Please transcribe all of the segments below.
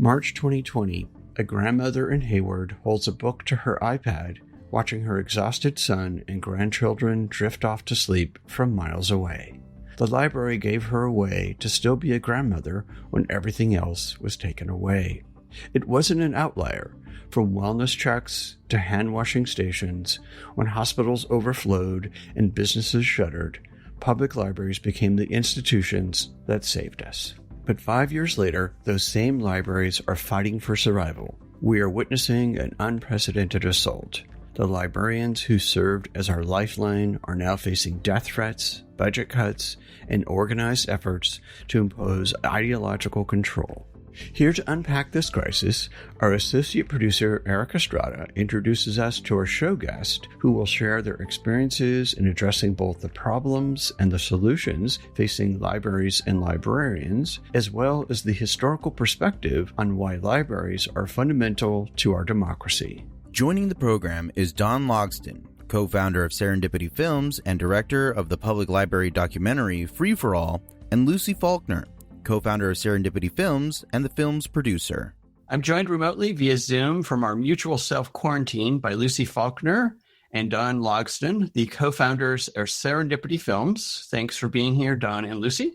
March 2020, a grandmother in Hayward holds a book to her iPad, watching her exhausted son and grandchildren drift off to sleep from miles away. The library gave her a way to still be a grandmother when everything else was taken away. It wasn't an outlier. From wellness checks to hand-washing stations, when hospitals overflowed and businesses shuttered, public libraries became the institutions that saved us. But 5 years later, those same libraries are fighting for survival. We are witnessing an unprecedented assault. The librarians who served as our lifeline are now facing death threats, budget cuts, and organized efforts to impose ideological control. Here to unpack this crisis, our associate producer Eric Estrada introduces us to our show guest, who will share their experiences in addressing both the problems and the solutions facing libraries and librarians, as well as the historical perspective on why libraries are fundamental to our democracy. Joining the program is Don Logsdon, co-founder of Serendipity Films and director of the public library documentary Free for All, and Lucy Faulkner, co-founder of Serendipity Films and the film's producer. I'm joined remotely via Zoom from our mutual self-quarantine by Lucy Faulkner and Don Logsdon, the co-founders of Serendipity Films. Thanks for being here, Don and Lucy.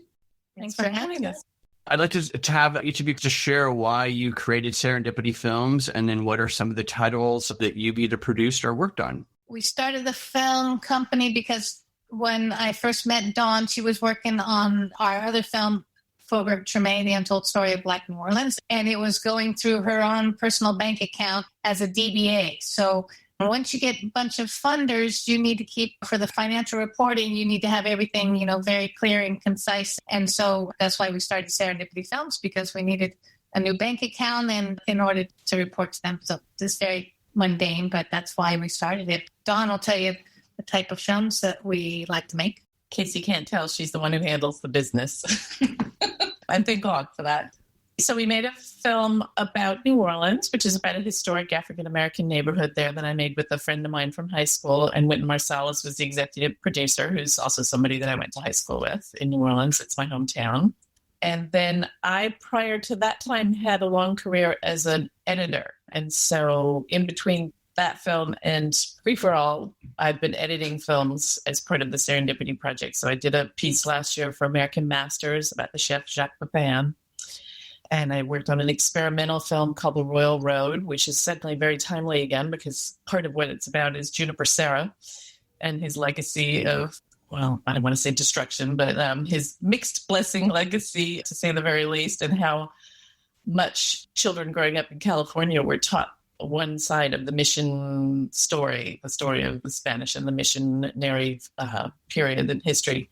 Thanks for having us. I'd like to have each of you just share why you created Serendipity Films and then what are some of the titles that you've either produced or worked on. We started the film company because when I first met Dawn, she was working on our other film, Heartbreak of Success, The Untold Story of Black New Orleans, and it was going through her own personal bank account as a DBA. So once you get a bunch of funders, you need to keep, for the financial reporting, you need to have everything, very clear and concise. And so that's why we started Serendipity Films, because we needed a new bank account and in order to report to them. So this is very mundane, but that's why we started it. Dawn will tell you the type of films that we like to make. In case you can't tell, she's the one who handles the business. I'm big hog for that. So we made a film about New Orleans, which is about a historic African-American neighborhood there that I made with a friend of mine from high school. And Wynton Marsalis was the executive producer, who's also somebody that I went to high school with in New Orleans. It's my hometown. And then I, prior to that time, had a long career as an editor. And so in between that film and Free for All, I've been editing films as part of the Serendipity Project. So I did a piece last year for American Masters about the chef Jacques Pepin. And I worked on an experimental film called The Royal Road, which is suddenly very timely again, because part of what it's about is Juniper Serra and his legacy of, well, I don't want to say destruction, but his mixed blessing legacy, to say the very least, and how much children growing up in California were taught one side of the mission story, the story of the Spanish and the missionary period in history.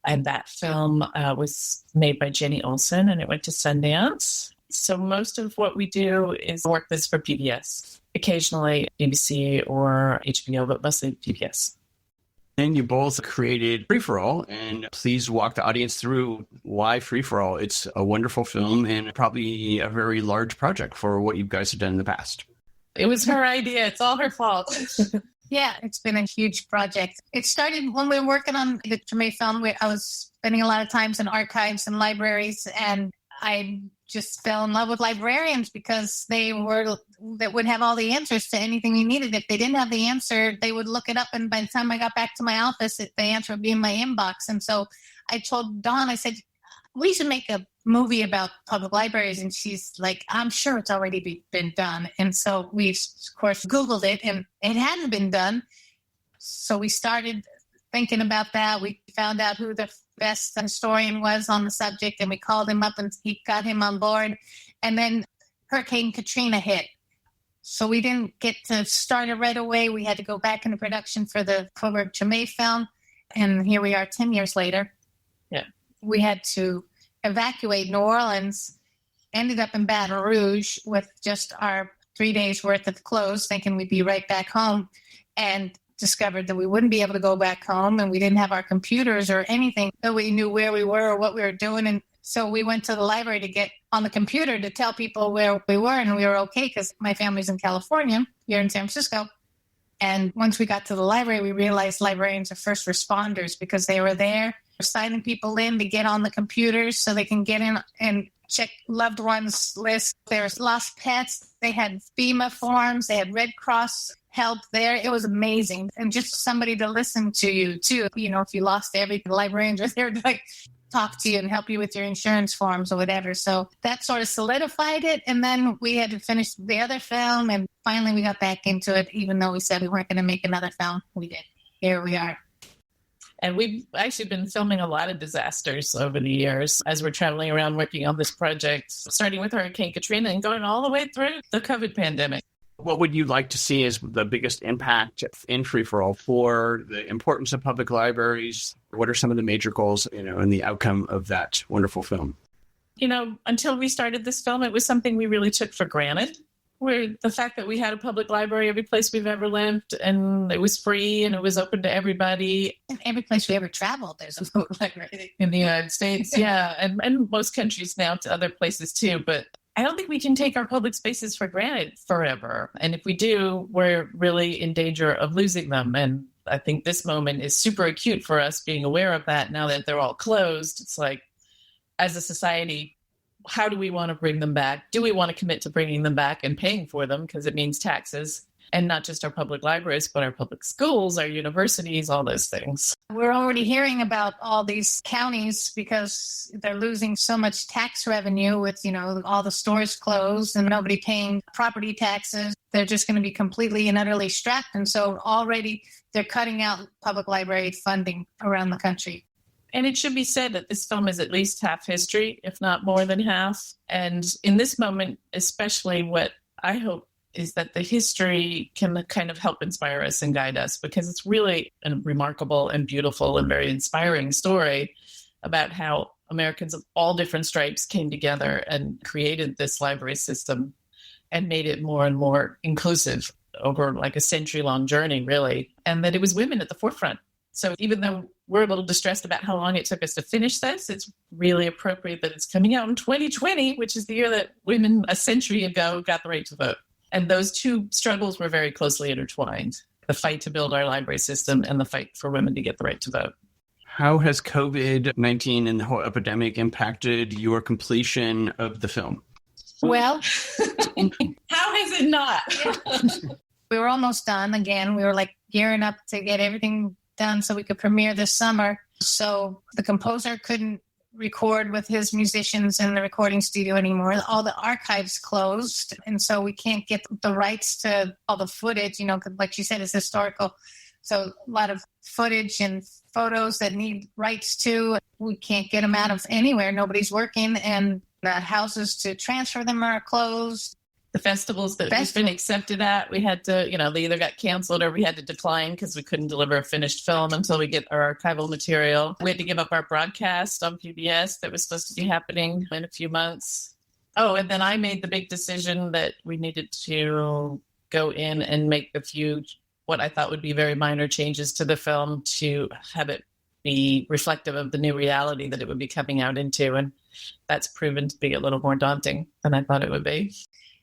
And that film was made by Jenny Olson, and it went to Sundance. So most of what we do is work that's for PBS, occasionally ABC or HBO, but mostly PBS. And you both created Free for All, and please walk the audience through why Free for All. It's a wonderful film and probably a very large project for what you guys have done in the past. It was her idea. It's all her fault. Yeah, it's been a huge project. It started when we were working on the Treme film. I was spending a lot of times in archives and libraries, and I just fell in love with librarians because they would have all the answers to anything we needed. If they didn't have the answer, they would look it up, and by the time I got back to my office, the answer would be in my inbox. And so I told Dawn, I said, we should make a movie about public libraries. And she's like, I'm sure it's already been done. And so we, of course, Googled it, and it hadn't been done. So we started thinking about that. We found out who the best historian was on the subject, and we called him up, and he got him on board. And then Hurricane Katrina hit. So we didn't get to start it right away. We had to go back into production for the Heartbreak of Success film. And here we are 10 years later. Yeah. We had to evacuate New Orleans, ended up in Baton Rouge with just our 3 days worth of clothes, thinking we'd be right back home, and discovered that we wouldn't be able to go back home, and we didn't have our computers or anything that we knew where we were or what we were doing. And so we went to the library to get on the computer to tell people where we were, and we were okay because my family's in California, here in San Francisco. And once we got to the library, we realized librarians are first responders because they were there signing people in to get on the computers so they can get in and check loved ones list. There's lost pets. They had FEMA forms. They had Red Cross help there. It was amazing. And just somebody to listen to you too. You know, if you lost everything, the librarians are there to like talk to you and help you with your insurance forms or whatever. So that sort of solidified it. And then we had to finish the other film. And finally we got back into it, even though we said we weren't going to make another film. We did. Here we are. And we've actually been filming a lot of disasters over the years as we're traveling around working on this project, starting with Hurricane Katrina and going all the way through the COVID pandemic. What would you like to see as the biggest impact in Free for All for the importance of public libraries? What are some of the major goals, and the outcome of that wonderful film? Until we started this film, it was something we really took for granted. Where the fact that we had a public library every place we've ever lived, and it was free and it was open to everybody. And every place we ever traveled, there's a public library. In the United States, yeah. And most countries now to other places too. But I don't think we can take our public spaces for granted forever. And if we do, we're really in danger of losing them. And I think this moment is super acute for us being aware of that now that they're all closed. It's like, as a society, how do we want to bring them back? Do we want to commit to bringing them back and paying for them? Because it means taxes. And not just our public libraries, but our public schools, our universities, all those things. We're already hearing about all these counties because they're losing so much tax revenue with, all the stores closed and nobody paying property taxes. They're just going to be completely and utterly strapped. And so already they're cutting out public library funding around the country. And it should be said that this film is at least half history, if not more than half. And in this moment, especially what I hope is that the history can kind of help inspire us and guide us, because it's really a remarkable and beautiful and very inspiring story about how Americans of all different stripes came together and created this library system and made it more and more inclusive over like a century-long journey, really, and that it was women at the forefront. So even though we're a little distressed about how long it took us to finish this, it's really appropriate that it's coming out in 2020, which is the year that women a century ago got the right to vote. And those two struggles were very closely intertwined, the fight to build our library system and the fight for women to get the right to vote. How has COVID-19 and the whole epidemic impacted your completion of the film? Well, how has it not? We were almost done again. We were like gearing up to get everything done so we could premiere this summer. So the composer couldn't record with his musicians in the recording studio anymore. All the archives closed. And so we can't get the rights to all the footage, like you said, it's historical. So a lot of footage and photos that need rights to, we can't get them out of anywhere. Nobody's working. And the houses to transfer them are closed. The festivals that we've been accepted at, we had to, they either got canceled or we had to decline because we couldn't deliver a finished film until we get our archival material. We had to give up our broadcast on PBS that was supposed to be happening in a few months. Oh, and then I made the big decision that we needed to go in and make a few, what I thought would be very minor changes to the film to have it be reflective of the new reality that it would be coming out into. And that's proven to be a little more daunting than I thought it would be.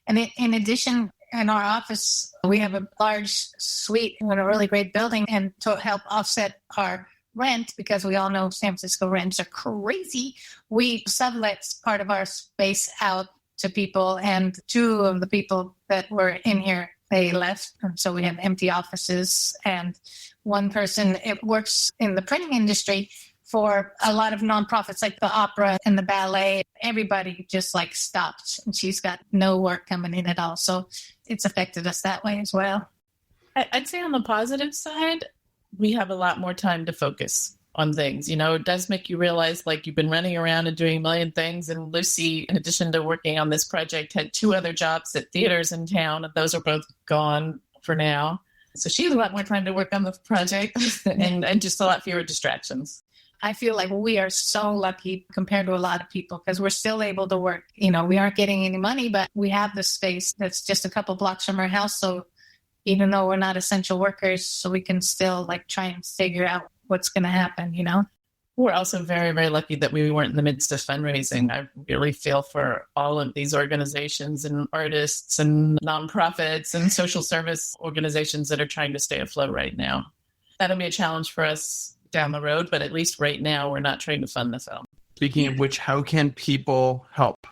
And in addition, in our office, we have a large suite in a really great building. And to help offset our rent, because we all know San Francisco rents are crazy, we sublet part of our space out to people. And two of the people that were in here, they left. And so we have empty offices. And one person, it works in the printing industry for a lot of nonprofits like the opera and the ballet. Everybody just stopped, and she's got no work coming in at all. So it's affected us that way as well. I'd say on the positive side, we have a lot more time to focus on things. It does make you realize you've been running around and doing a million things. And Lucy, in addition to working on this project, had two other jobs at theaters in town, and those are both gone for now. So she has a lot more time to work on the project and just a lot fewer distractions. I feel like we are so lucky compared to a lot of people because we're still able to work. We aren't getting any money, but we have the space that's just a couple blocks from our house. So even though we're not essential workers, so we can still try and figure out what's going to happen, We're also very, very lucky that we weren't in the midst of fundraising. I really feel for all of these organizations and artists and nonprofits and social service organizations that are trying to stay afloat right now. That'll be a challenge for us down the road, but at least right now we're not trying to fund the film. Speaking of which, how can people help?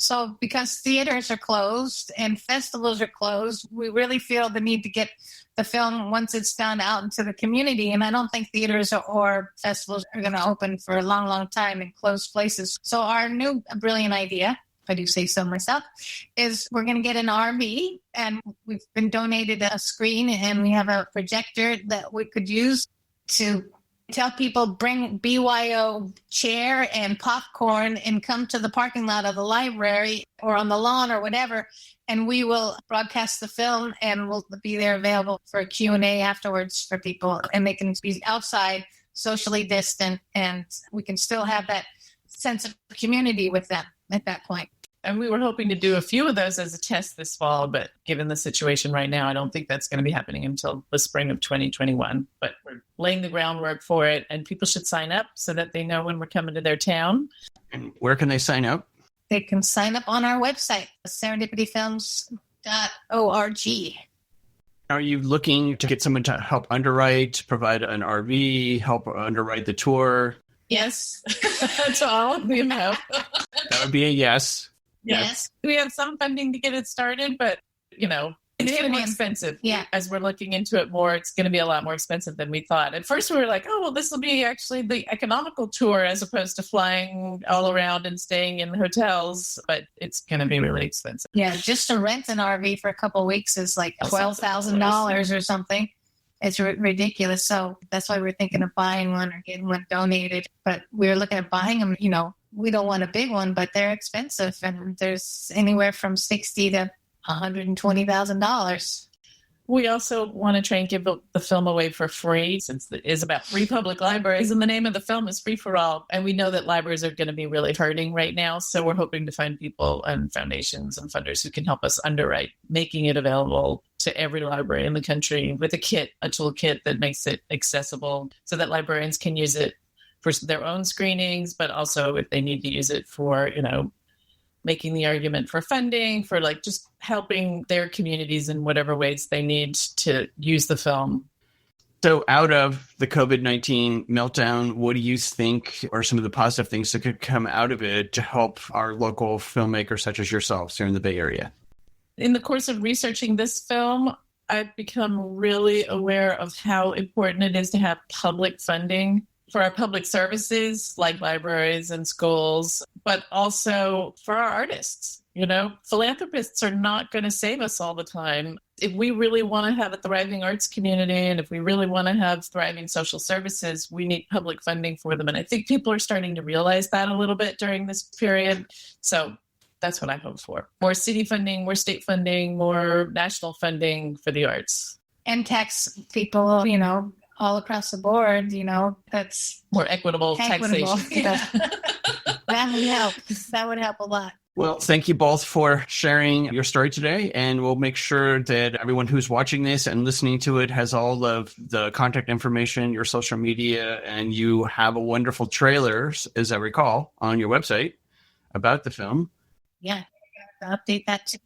So because theaters are closed and festivals are closed, we really feel the need to get the film, once it's done, out into the community. And I don't think theaters or festivals are going to open for a long, long time in closed places. So our new brilliant idea, if I do say so myself, is we're going to get an RV, and we've been donated a screen, and we have a projector that we could use to tell people bring BYO chair and popcorn and come to the parking lot of the library or on the lawn or whatever, and we will broadcast the film, and we'll be there available for a Q&A afterwards for people, and they can be outside, socially distant, and we can still have that sense of community with them at that point. And we were hoping to do a few of those as a test this fall, but given the situation right now, I don't think that's going to be happening until the spring of 2021. But we're laying the groundwork for it, and people should sign up so that they know when we're coming to their town. And where can they sign up? They can sign up on our website, serendipityfilms.org. Are you looking to get someone to help underwrite, provide an RV, help underwrite the tour? Yes, to all of the above. That would be a yes. Yes. We have some funding to get it started, but, it's getting more expensive. Yeah. As we're looking into it more, it's going to be a lot more expensive than we thought. At first, we were like, oh, well, this will be actually the economical tour as opposed to flying all around and staying in hotels, but it's going to be really expensive. Yeah, just to rent an RV for a couple of weeks is like $12,000 or something. It's ridiculous. So that's why we're thinking of buying one or getting one donated. But we're looking at buying them. We don't want a big one, but they're expensive. And there's anywhere from $60,000 to $120,000. We also want to try and give the film away for free, since it is about free public libraries, and the name of the film is Free for All. And we know that libraries are going to be really hurting right now. So we're hoping to find people and foundations and funders who can help us underwrite, making it available to every library in the country with a toolkit that makes it accessible so that librarians can use it for their own screenings, but also if they need to use it for, making the argument for funding, for just helping their communities in whatever ways they need to use the film. So out of the COVID-19 meltdown, what do you think are some of the positive things that could come out of it to help our local filmmakers such as yourselves here in the Bay Area? In the course of researching this film, I've become really aware of how important it is to have public funding for our public services like libraries and schools, but also for our artists. Philanthropists are not going to save us all the time. If we really want to have a thriving arts community, and if we really want to have thriving social services, we need public funding for them. And I think people are starting to realize that a little bit during this period. So that's what I hope for. More city funding, more state funding, more national funding for the arts. And tax people, all across the board, that's more equitable taxation. Yeah. That would help. That would help a lot. Well, thank you both for sharing your story today. And we'll make sure that everyone who's watching this and listening to it has all of the contact information, your social media, and you have a wonderful trailer, as I recall, on your website about the film. Yeah. Update that too.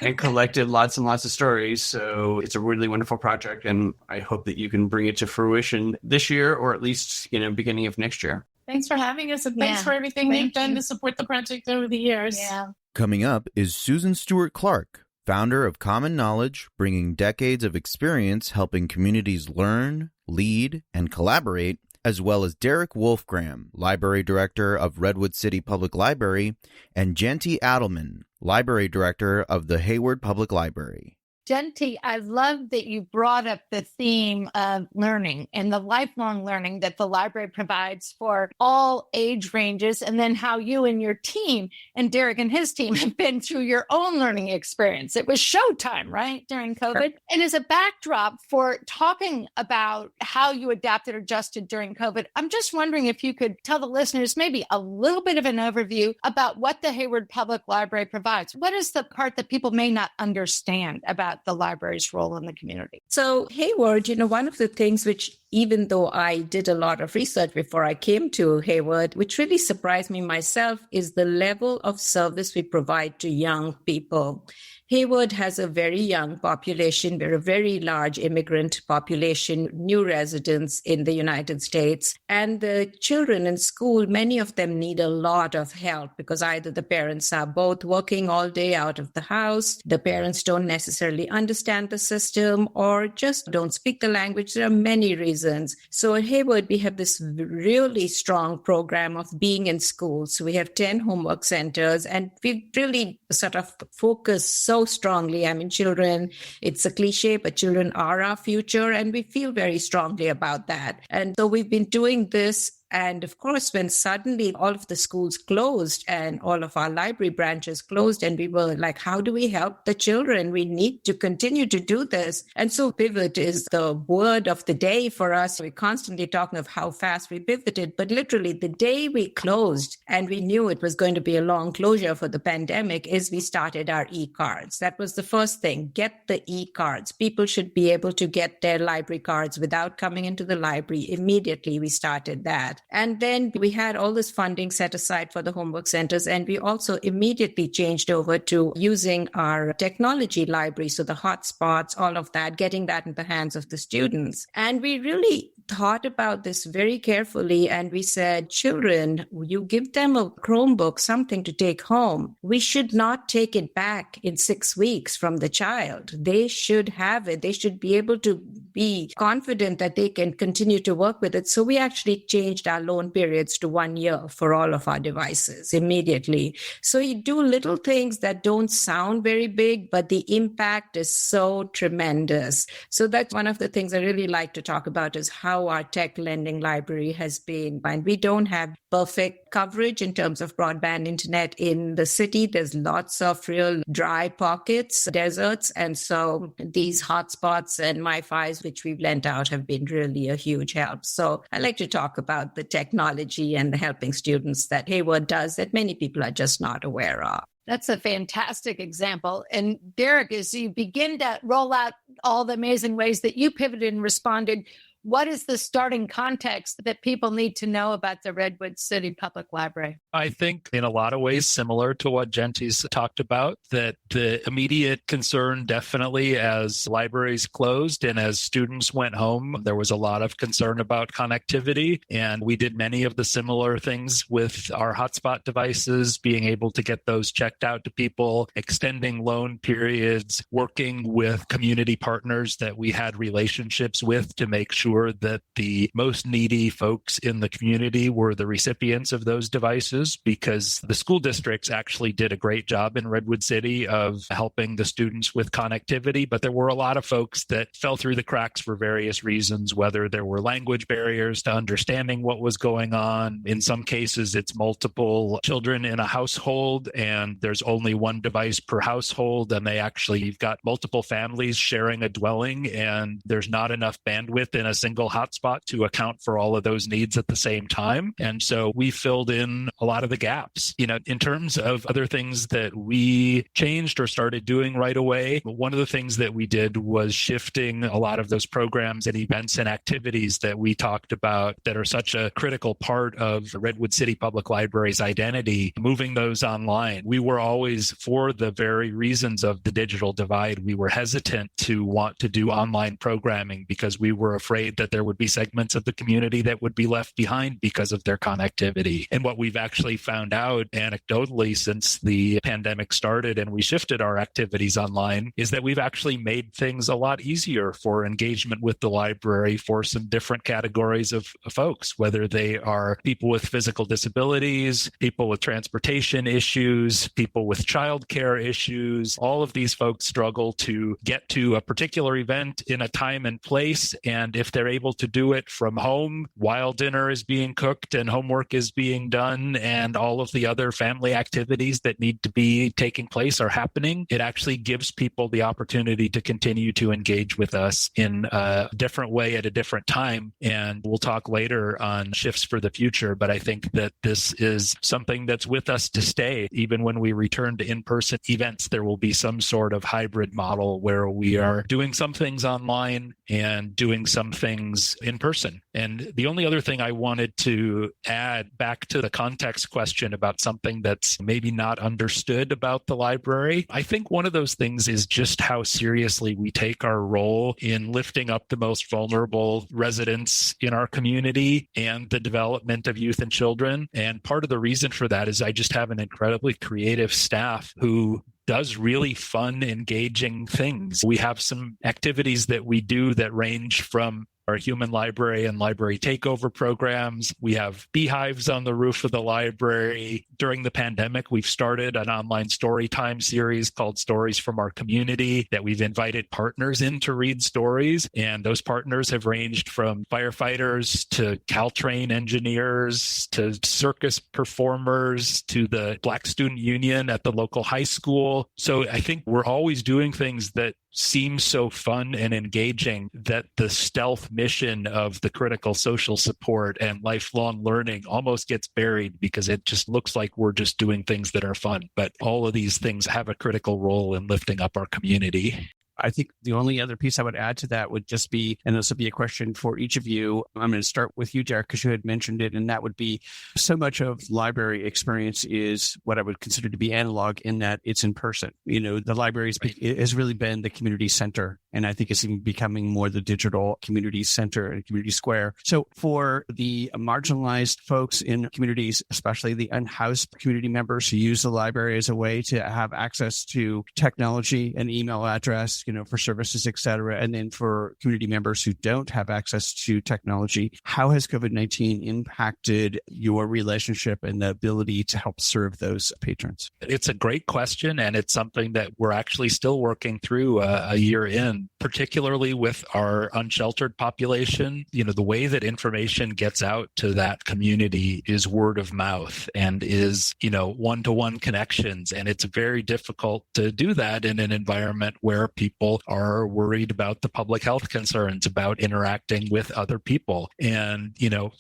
And collected lots and lots of stories. So it's a really wonderful project. And I hope that you can bring it to fruition this year, or at least, beginning of next year. Thanks for having us, and thanks for everything you've done to support the project over the years. Yeah. Coming up is Susan Stuart Clark, founder of Common Knowledge, bringing decades of experience helping communities learn, lead, and collaborate, as well as Derek Wolfgram, Library Director of Redwood City Public Library, and Jayanti Addleman, Library Director of the Hayward Public Library. Jayanti, I love that you brought up the theme of learning and the lifelong learning that the library provides for all age ranges, and then how you and your team and Derek and his team have been through your own learning experience. It was showtime, right, during COVID? Sure. And as a backdrop for talking about how you adapted or adjusted during COVID, I'm just wondering if you could tell the listeners maybe a little bit of an overview about what the Hayward Public Library provides. What is the part that people may not understand about the library's role in the community? So Hayward, one of the things which even though I did a lot of research before I came to Hayward, which really surprised me myself, is the level of service we provide to young people. Hayward has a very young population. We're a very large immigrant population, new residents in the United States. And the children in school, many of them need a lot of help because either the parents are both working all day out of the house, the parents don't necessarily understand the system, or just don't speak the language. There are many reasons. So at Hayward, we have this really strong program of being in school. So we have 10 homework centers, and we really sort of focus so strongly. I mean, children, it's a cliche, but children are our future, and we feel very strongly about that. And so we've been doing this. And of course, when suddenly all of the schools closed and all of our library branches closed, and we were like, how do we help the children? We need to continue to do this. And so pivot is the word of the day for us. We're constantly talking of how fast we pivoted, but literally the day we closed and we knew it was going to be a long closure for the pandemic is we started our e-cards. That was the first thing. Get the e-cards. People should be able to get their library cards without coming into the library. Immediately, we started that. And then we had all this funding set aside for the homework centers. And we also immediately changed over to using our technology library. So the hotspots, all of that, getting that in the hands of the students. And we really thought about this very carefully. And we said, children, you give them a Chromebook, something to take home. We should not take it back in 6 weeks from the child. They should have it. They should be able to be confident that they can continue to work with it. So we actually changed our loan periods to 1 year for all of our devices immediately. So you do little things that don't sound very big, but the impact is so tremendous. So that's one of the things I really like to talk about is how our tech lending library has been. And we don't have perfect coverage in terms of broadband internet in the city. There's lots of real dry pockets, deserts. And so these hotspots and MiFis, which we've lent out, have been really a huge help. So I like to talk about the technology and the helping students that Hayward does that many people are just not aware of. That's a fantastic example. And Derek, as you begin to roll out all the amazing ways that you pivoted and responded, what is the starting context that people need to know about the Redwood City Public Library? I think in a lot of ways similar to what Jayanti's talked about, that the immediate concern definitely as libraries closed and as students went home, there was a lot of concern about connectivity. And we did many of the similar things with our hotspot devices, being able to get those checked out to people, extending loan periods, working with community partners that we had relationships with to make sure that the most needy folks in the community were the recipients of those devices, because the school districts actually did a great job in Redwood City of helping the students with connectivity. But there were a lot of folks that fell through the cracks for various reasons, whether there were language barriers to understanding what was going on. In some cases, it's multiple children in a household and there's only one device per household. And you've got multiple families sharing a dwelling and there's not enough bandwidth in a single hotspot to account for all of those needs at the same time. And so we filled in a lot of the gaps. In terms of other things that we changed or started doing right away, one of the things that we did was shifting a lot of those programs and events and activities that we talked about that are such a critical part of the Redwood City Public Library's identity, moving those online. We were always, for the very reasons of the digital divide, we were hesitant to want to do online programming because we were afraid that there would be segments of the community that would be left behind because of their connectivity. And what we've actually found out anecdotally since the pandemic started and we shifted our activities online is that we've actually made things a lot easier for engagement with the library for some different categories of folks, whether they are people with physical disabilities, people with transportation issues, people with childcare issues. All of these folks struggle to get to a particular event in a time and place. And if they're able to do it from home while dinner is being cooked and homework is being done and all of the other family activities that need to be taking place are happening, it actually gives people the opportunity to continue to engage with us in a different way at a different time. And we'll talk later on shifts for the future, but I think that this is something that's with us to stay. Even when we return to in-person events, there will be some sort of hybrid model where we are doing some things online and doing some things things in person. And the only other thing I wanted to add back to the context question about something that's maybe not understood about the library, I think one of those things is just how seriously we take our role in lifting up the most vulnerable residents in our community and the development of youth and children. And part of the reason for that is I just have an incredibly creative staff who does really fun, engaging things. We have some activities that we do that range from our human library and library takeover programs. We have beehives on the roof of the library. During the pandemic, we've started an online story time series called Stories from Our Community that we've invited partners in to read stories. And those partners have ranged from firefighters to Caltrain engineers to circus performers to the Black Student Union at the local high school. So I think we're always doing things that seem so fun and engaging that the stealth mission of the critical social support and lifelong learning almost gets buried because it just looks like we're just doing things that are fun. But all of these things have a critical role in lifting up our community. I think the only other piece I would add to that would just be, and this will be a question for each of you. I'm going to start with you, Derek, because you had mentioned it, and that would be so much of library experience is what I would consider to be analog in that it's in person. You know, the library has really been the community center, and I think it's even becoming more the digital community center and community square. So for the marginalized folks in communities, especially the unhoused community members who use the library as a way to have access to technology, an email address, for services, et cetera. And then for community members who don't have access to technology, how has COVID-19 impacted your relationship and the ability to help serve those patrons? It's a great question, and it's something that we're actually still working through a year in, particularly with our unsheltered population. The way that information gets out to that community is word of mouth and is, one-to-one connections. And it's very difficult to do that in an environment where people are worried about the public health concerns about interacting with other people. And,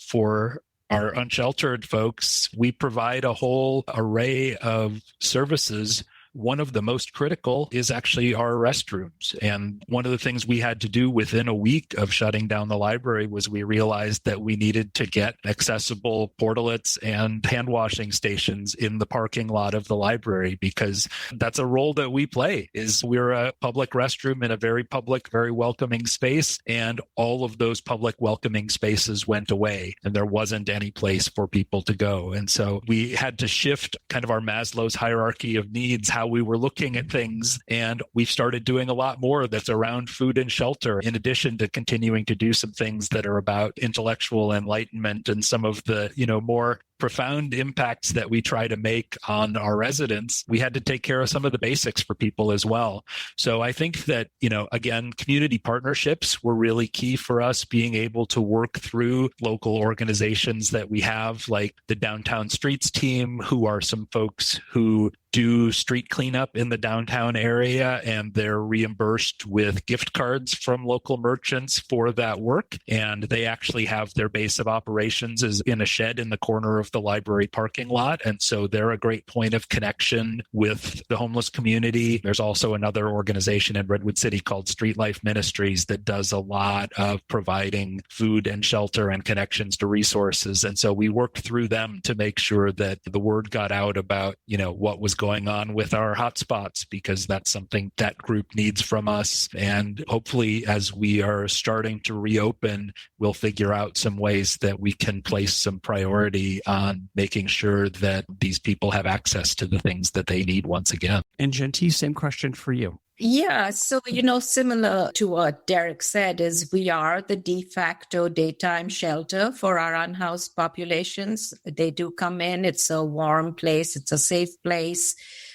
for our unsheltered folks, we provide a whole array of services. One of the most critical is actually our restrooms. And one of the things we had to do within a week of shutting down the library was we realized that we needed to get accessible portalets and hand washing stations in the parking lot of the library, because that's a role that we play. Is we're a public restroom in a very public, very welcoming space. And all of those public welcoming spaces went away and there wasn't any place for people to go. And so we had to shift kind of our Maslow's hierarchy of needs, how we were looking at things. And we've started doing a lot more that's around food and shelter, in addition to continuing to do some things that are about intellectual enlightenment and some of the, more profound impacts that we try to make on our residents. We had to take care of some of the basics for people as well. So I think that, again, community partnerships were really key for us, being able to work through local organizations that we have, like the Downtown Streets team, who are some folks who do street cleanup in the downtown area, and they're reimbursed with gift cards from local merchants for that work. And they actually have their base of operations is in a shed in the corner of the library parking lot. And so they're a great point of connection with the homeless community. There's also another organization in Redwood City called Street Life Ministries that does a lot of providing food and shelter and connections to resources. And so we worked through them to make sure that the word got out about, what was going on with our hotspots, because that's something that group needs from us. And hopefully, as we are starting to reopen, we'll figure out some ways that we can place some priority on making sure that these people have access to the things that they need once again. And Jayanti, same question for you. Yeah, so, similar to what Derek said, is we are the de facto daytime shelter for our unhoused populations. They do come in. It's a warm place. It's a safe place.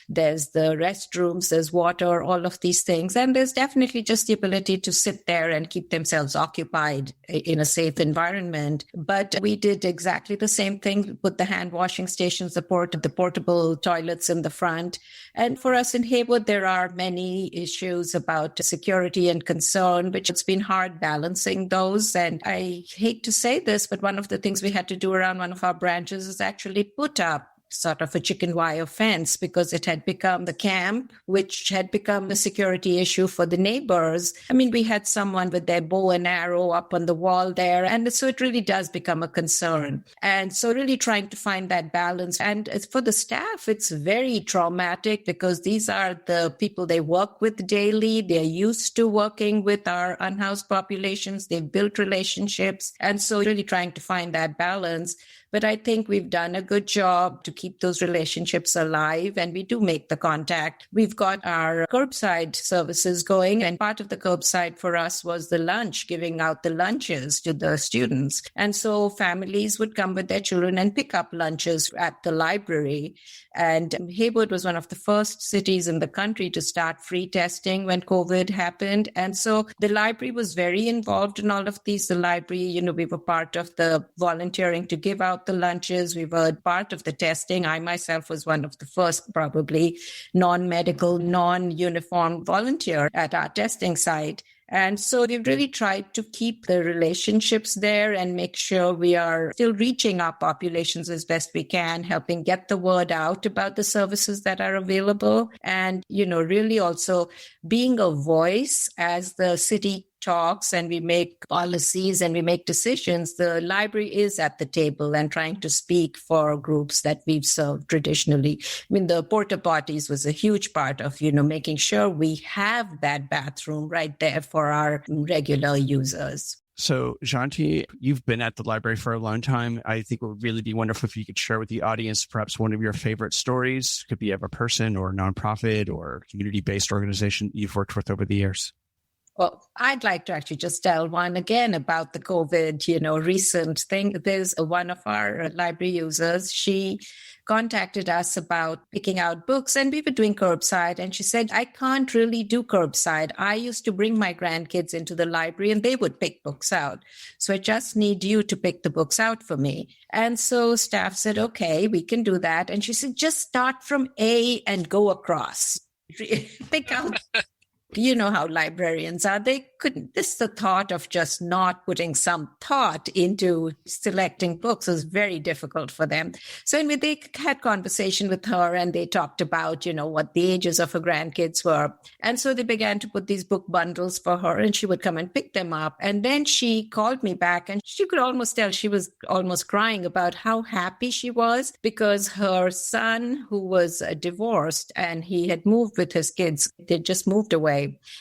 There's the restrooms, there's water, all of these things. And there's definitely just the ability to sit there and keep themselves occupied in a safe environment. But we did exactly the same thing, put the hand washing stations, the portable toilets in the front. And for us in Hayward, there are many issues about security and concern, which it's been hard balancing those. And I hate to say this, but one of the things we had to do around one of our branches is actually put up sort of a chicken wire fence because it had become the camp, which had become a security issue for the neighbors. I mean, we had someone with their bow and arrow up on the wall there. And so it really does become a concern. And so really trying to find that balance. And for the staff, it's very traumatic because these are the people they work with daily. They're used to working with our unhoused populations. They've built relationships. And so really trying to find that balance. But I think we've done a good job to keep those relationships alive, and we do make the contact. We've got our curbside services going, and part of the curbside for us was the lunch, giving out the lunches to the students. And so families would come with their children and pick up lunches at the library. And Hayward was one of the first cities in the country to start free testing when COVID happened. And so the library was very involved in all of these. The library, we were part of the volunteering to give out the lunches. We were part of the testing. I myself was one of the first, probably non-medical, non-uniform volunteer at our testing site. And so we've really tried to keep the relationships there and make sure we are still reaching our populations as best we can, helping get the word out about the services that are available. And, really also being a voice as the city talks and we make policies and we make decisions. The library is at the table and trying to speak for groups that we've served traditionally. I mean, the porta potties was a huge part of, making sure we have that bathroom right there for our regular users. So, Jayanti, you've been at the library for a long time. I think it would really be wonderful if you could share with the audience perhaps one of your favorite stories. Could be of a person or a nonprofit or community-based organization you've worked with over the years. Well, I'd like to actually just tell one again about the COVID, recent thing. There's one of our library users. She contacted us about picking out books, and we were doing curbside. And she said, I can't really do curbside. I used to bring my grandkids into the library and they would pick books out. So I just need you to pick the books out for me. And so staff said, okay, we can do that. And she said, just start from A and go across. Pick out. You know how librarians are. They couldn't, the thought of just not putting some thought into selecting books was very difficult for them. So anyway, they had conversation with her and they talked about, what the ages of her grandkids were. And so they began to put these book bundles for her and she would come and pick them up. And then she called me back and she could almost tell she was almost crying about how happy she was because her son, who was divorced and he had moved with his kids, they just moved away.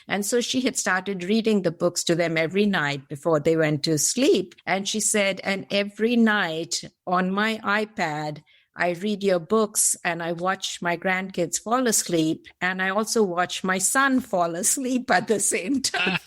And so she had started reading the books to them every night before they went to sleep. And she said, and every night on my iPad, I read your books and I watch my grandkids fall asleep. And I also watch my son fall asleep at the same time.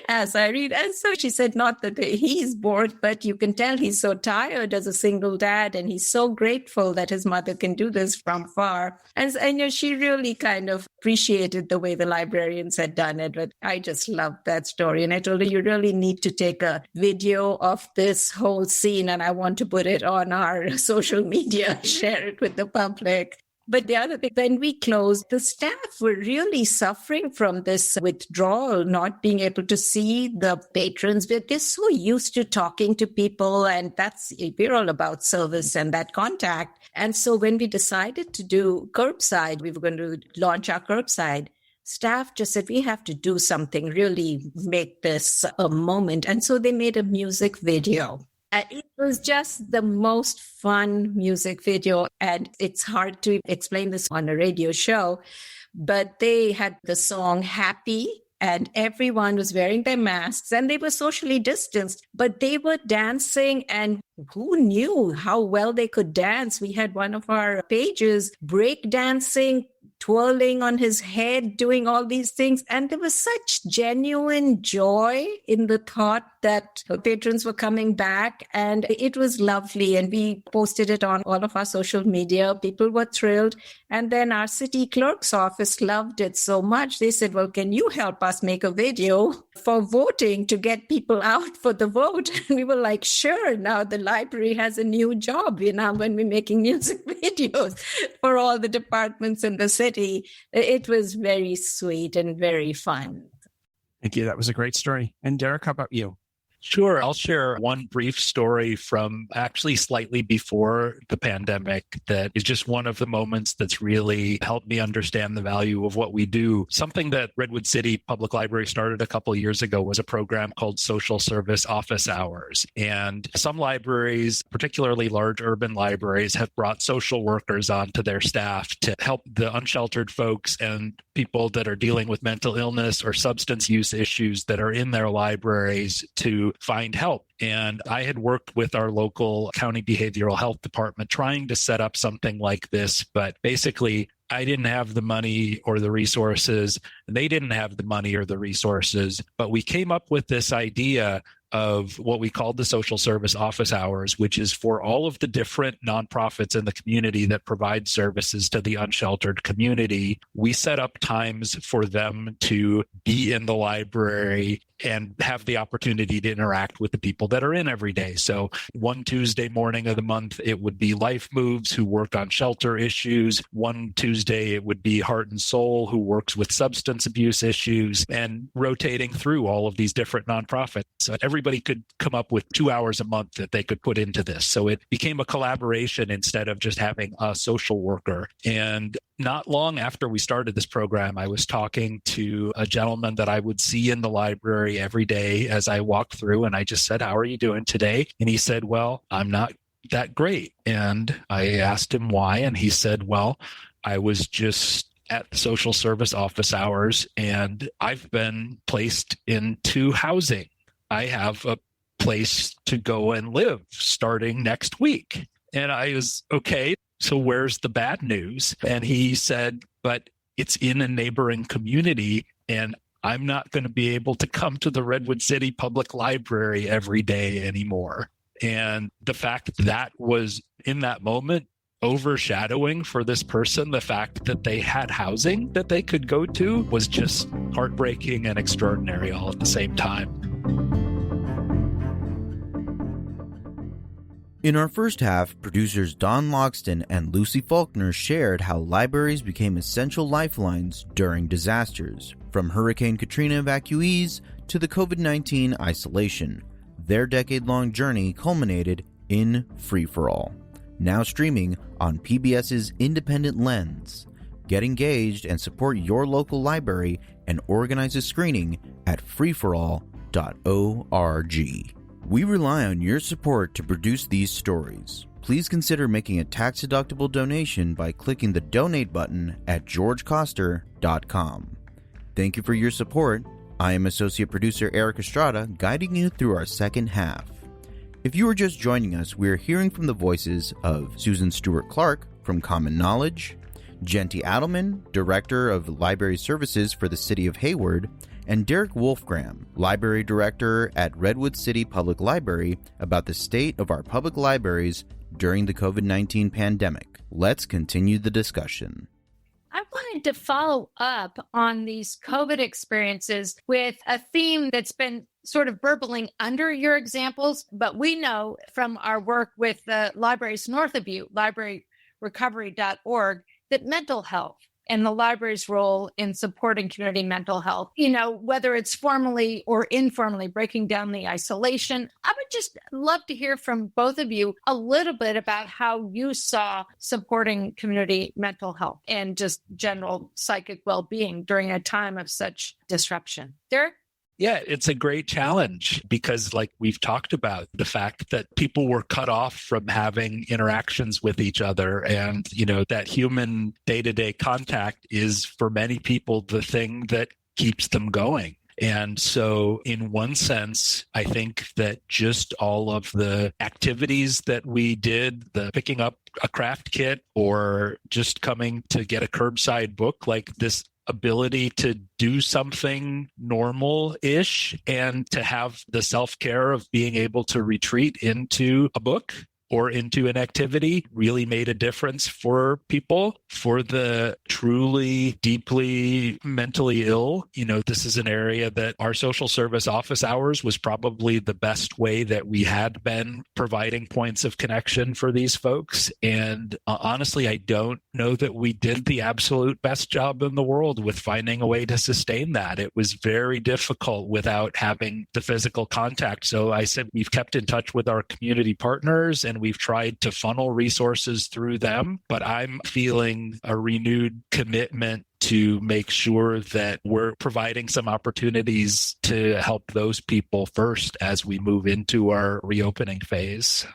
As I read. And so she said, not that he's bored, but you can tell he's so tired as a single dad. And he's so grateful that his mother can do this from far. And she really kind of appreciated the way the librarians had done it. But I just loved that story. And I told her, you really need to take a video of this whole scene. And I want to put it on our social media, share it with the public. But the other thing, when we closed, the staff were really suffering from this withdrawal, not being able to see the patrons. They're so used to talking to people, and we're all about service and that contact. And so when we decided to do curbside, we were going to launch our curbside. Staff just said, we have to do something, really make this a moment. And so they made a music video. It was just the most fun music video, and it's hard to explain this on a radio show, but they had the song Happy, and everyone was wearing their masks, and they were socially distanced, but they were dancing, and who knew how well they could dance? We had one of our pages break dancing, twirling on his head, doing all these things. And there was such genuine joy in the thought that patrons were coming back. And it was lovely. And we posted it on all of our social media. People were thrilled. And then our city clerk's office loved it so much. They said, well, can you help us make a video for voting to get people out for the vote? And we were like, sure. Now the library has a new job, when we're making music videos for all the departments in the city. It was very sweet and very fun. Thank you. That was a great story. And Derek, how about you? Sure. I'll share one brief story from actually slightly before the pandemic that is just one of the moments that's really helped me understand the value of what we do. Something that Redwood City Public Library started a couple of years ago was a program called Social Service Office Hours. And some libraries, particularly large urban libraries, have brought social workers onto their staff to help the unsheltered folks and people that are dealing with mental illness or substance use issues that are in their libraries to find help. And I had worked with our local county behavioral health department trying to set up something like this, but basically I didn't have the money or the resources, and they didn't have the money or the resources, but we came up with this idea of what we called the social service office hours, which is for all of the different nonprofits in the community that provide services to the unsheltered community. We set up times for them to be in the library and have the opportunity to interact with the people that are in every day. So one Tuesday morning of the month, it would be Life Moves, who work on shelter issues. One Tuesday, it would be Heart and Soul, who works with substance abuse issues, and rotating through all of these different nonprofits. So everybody could come up with 2 hours a month that they could put into this. So it became a collaboration instead of just having a social worker. And not long after we started this program, I was talking to a gentleman that I would see in the library every day as I walked through. And I just said, "How are you doing today?" And he said, "Well, I'm not that great." And I asked him why. And he said, "Well, I was just at the social service office hours and I've been placed into housing. I have a place to go and live starting next week." And I was, okay, so where's the bad news? And he said, "But it's in a neighboring community and I'm not going to be able to come to the Redwood City Public Library every day anymore." And the fact that was in that moment overshadowing for this person, the fact that they had housing that they could go to was just heartbreaking and extraordinary all at the same time. In our first half, producers Don Logston and Lucy Faulkner shared how libraries became essential lifelines during disasters, from Hurricane Katrina evacuees to the COVID-19 isolation. Their decade-long journey culminated in Free for All, now streaming on PBS's Independent Lens. Get engaged and support your local library and organize a screening at freeforall.org. We rely on your support to produce these stories. Please consider making a tax-deductible donation by clicking the donate button at georgecoster.com. Thank you for your support. I am Associate Producer Eric Estrada, guiding you through our second half. If you are just joining us, we are hearing from the voices of Susan Stuart Clark from Common Knowledge, Jayanti Addleman, Director of Library Services for the City of Hayward, and Derek Wolfgram, Library Director at Redwood City Public Library, about the state of our public libraries during the COVID-19 pandemic. Let's continue the discussion. I wanted to follow up on these COVID experiences with a theme that's been sort of burbling under your examples, but we know from our work with the libraries north of you, libraryrecovery.org, that mental health and the library's role in supporting community mental health, whether it's formally or informally breaking down the isolation. I would just love to hear from both of you a little bit about how you saw supporting community mental health and just general psychic well-being during a time of such disruption. Derek? Yeah, it's a great challenge because, like we've talked about, the fact that people were cut off from having interactions with each other, and that human day-to-day contact is for many people the thing that keeps them going. And so in one sense, I think that just all of the activities that we did, the picking up a craft kit or just coming to get a curbside book, like this ability to do something normal-ish and to have the self-care of being able to retreat into a book or into an activity really made a difference for people. For the truly, deeply mentally ill, this is an area that our social service office hours was probably the best way that we had been providing points of connection for these folks. And honestly, I don't know that we did the absolute best job in the world with finding a way to sustain that. It was very difficult without having the physical contact. So I said we've kept in touch with our community partners and we've tried to funnel resources through them. But I'm feeling a renewed commitment to make sure that we're providing some opportunities to help those people first as we move into our reopening phase.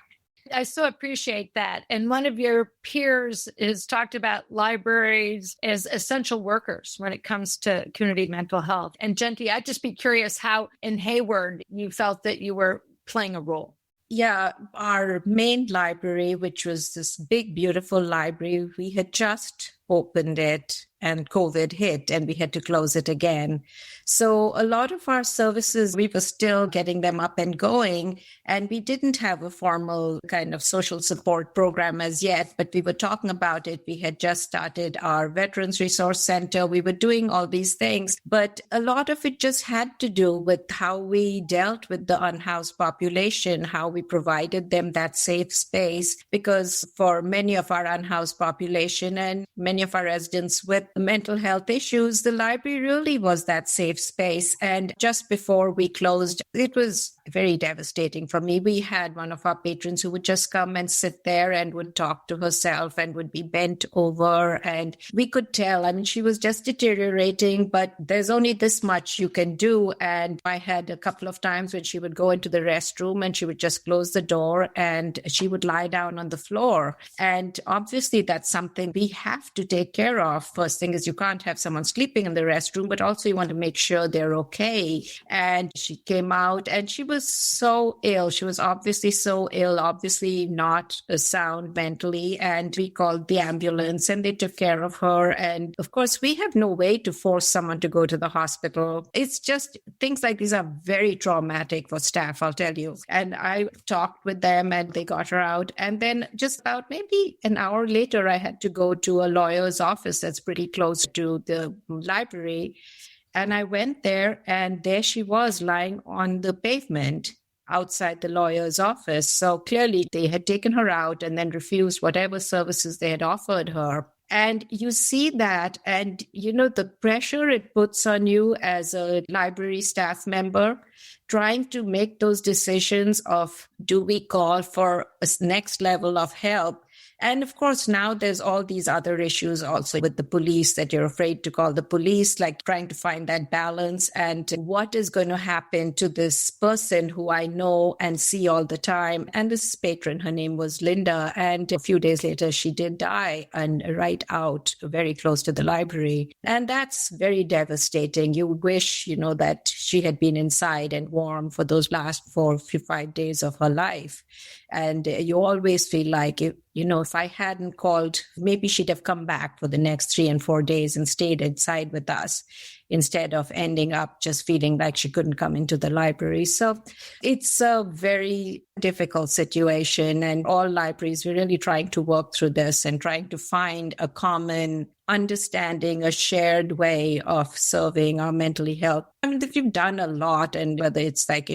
I so appreciate that. And one of your peers has talked about libraries as essential workers when it comes to community mental health. And Jayanti, I'd just be curious how in Hayward you felt that you were playing a role. Yeah, our main library, which was this big, beautiful library, we had just opened it and COVID hit and we had to close it again. So a lot of our services, we were still getting them up and going, and we didn't have a formal kind of social support program as yet, but we were talking about it. We had just started our Veterans Resource Center. We were doing all these things, but a lot of it just had to do with how we dealt with the unhoused population, how we provided them that safe space, because for many of our unhoused population and many of our residents with mental health issues, the library really was that safe space. And just before we closed, it was very devastating for me. We had one of our patrons who would just come and sit there and would talk to herself and would be bent over. And we could tell, she was just deteriorating, but there's only this much you can do. And I had a couple of times when she would go into the restroom and she would just close the door and she would lie down on the floor. And obviously that's something we have to take care of. First thing is you can't have someone sleeping in the restroom, but also you want to make sure they're okay. And she came out and she was so ill. She was obviously so ill, obviously not sound mentally. And we called the ambulance and they took care of her. And of course, we have no way to force someone to go to the hospital. It's just things like these are very traumatic for staff, I'll tell you. And I talked with them and they got her out. And then just about maybe an hour later, I had to go to a lawyer's office that's pretty close to the library. And I went there and there she was lying on the pavement outside the lawyer's office. So clearly they had taken her out and then refused whatever services they had offered her. And you see that, and the pressure it puts on you as a library staff member, trying to make those decisions of, do we call for a next level of help? And of course, now there's all these other issues also with the police that you're afraid to call the police, like trying to find that balance. And what is going to happen to this person who I know and see all the time? And this patron, her name was Linda. And a few days later, she did die, and right out very close to the library. And that's very devastating. You wish, that she had been inside and warm for those last 4 or 5 days of her life. And you always feel like, if I hadn't called, maybe she'd have come back for the next 3 and 4 days and stayed inside with us instead of ending up just feeling like she couldn't come into the library. So it's a very difficult situation. And all libraries, we're really trying to work through this and trying to find a common understanding, a shared way of serving our mentally health. We've done a lot, and whether it's like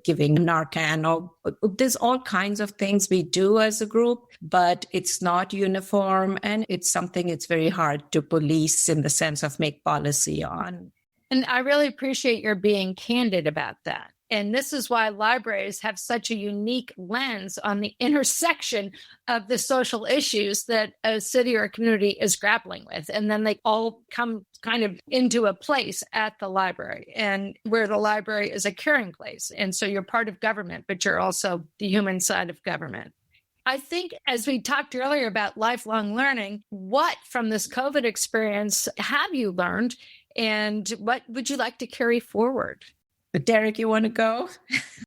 giving Narcan or there's all kinds of things we do as a group, but it's not uniform and it's something it's very hard to police in the sense of make policy on. And I really appreciate your being candid about that. And this is why libraries have such a unique lens on the intersection of the social issues that a city or a community is grappling with. And then they all come kind of into a place at the library, and where the library is a caring place. And so you're part of government, but you're also the human side of government. I think as we talked earlier about lifelong learning, what from this COVID experience have you learned, and what would you like to carry forward? But Derek, you want to go?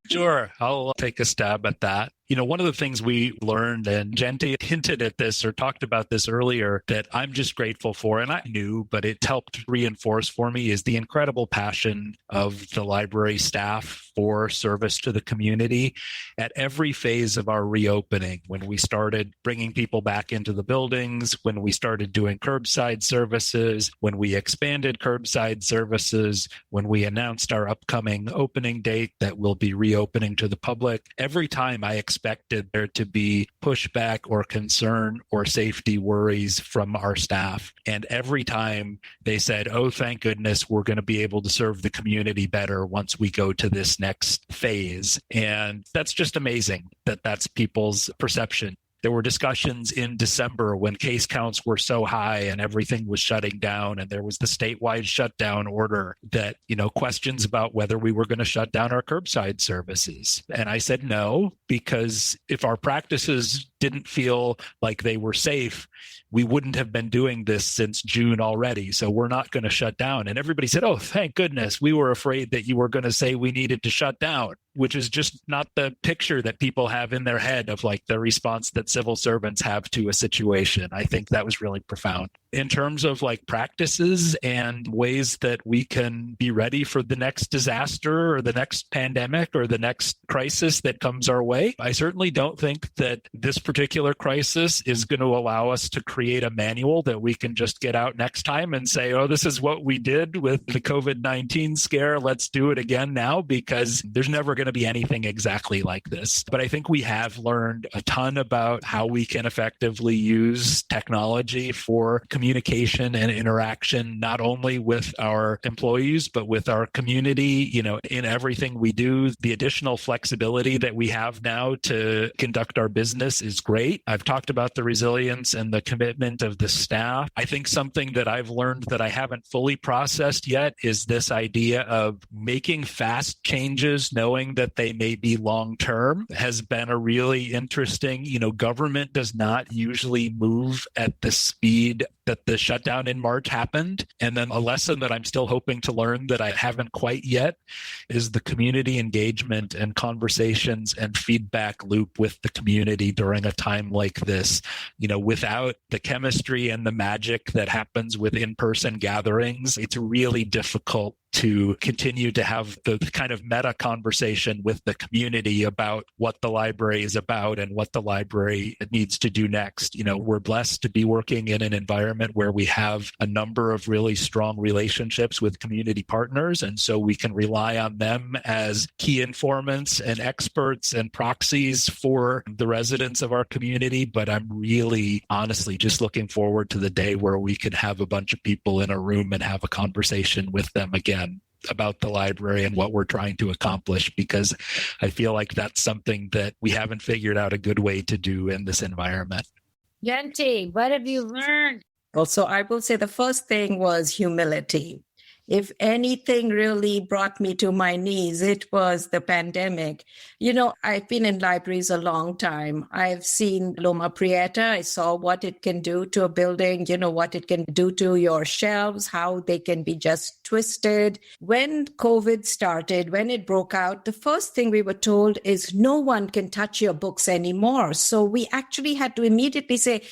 Sure. I'll take a stab at that. One of the things we learned, and Jayanti hinted at this or talked about this earlier, that I'm just grateful for, and I knew, but it helped reinforce for me, is the incredible passion of the library staff for service to the community at every phase of our reopening. When we started bringing people back into the buildings, when we started doing curbside services, when we expanded curbside services, when we announced our upcoming opening date that we'll be reopening to the public, every time I expected there to be pushback or concern or safety worries from our staff. And every time they said, oh, thank goodness, we're going to be able to serve the community better once we go to this next phase. And that's just amazing that that's people's perception. There were discussions in December when case counts were so high and everything was shutting down, and there was the statewide shutdown order that, questions about whether we were going to shut down our curbside services. And I said no, because if our practices didn't feel like they were safe, we wouldn't have been doing this since June already. So we're not going to shut down. And everybody said, oh, thank goodness. We were afraid that you were going to say we needed to shut down, which is just not the picture that people have in their head of like the response that civil servants have to a situation. I think that was really profound. In terms of like practices and ways that we can be ready for the next disaster or the next pandemic or the next crisis that comes our way, I certainly don't think that this particular crisis is going to allow us to create a manual that we can just get out next time and say, oh, this is what we did with the COVID-19 scare. Let's do it again now, because there's never going to be anything exactly like this. But I think we have learned a ton about how we can effectively use technology for communication and interaction, not only with our employees, but with our community, in everything we do. The additional flexibility that we have now to conduct our business is great. I've talked about the resilience and the commitment of the staff. I think something that I've learned that I haven't fully processed yet is this idea of making fast changes, knowing that they may be long-term, has been a really interesting, government does not usually move at the speed that the shutdown in March happened. And then a lesson that I'm still hoping to learn that I haven't quite yet is the community engagement and conversations and feedback loop with the community during a time like this. Without the chemistry and the magic that happens with in-person gatherings, it's really difficult to continue to have the kind of meta conversation with the community about what the library is about and what the library needs to do next. We're blessed to be working in an environment where we have a number of really strong relationships with community partners. And so we can rely on them as key informants and experts and proxies for the residents of our community. But I'm really honestly just looking forward to the day where we can have a bunch of people in a room and have a conversation with them again about the library and what we're trying to accomplish, because I feel like that's something that we haven't figured out a good way to do in this environment. Jayanti, what have you learned? Also, I will say the first thing was humility. If anything really brought me to my knees, it was the pandemic. I've been in libraries a long time. I've seen Loma Prieta. I saw what it can do to a building, what it can do to your shelves, how they can be just twisted. When COVID started, when it broke out, the first thing we were told is no one can touch your books anymore. So we actually had to immediately say,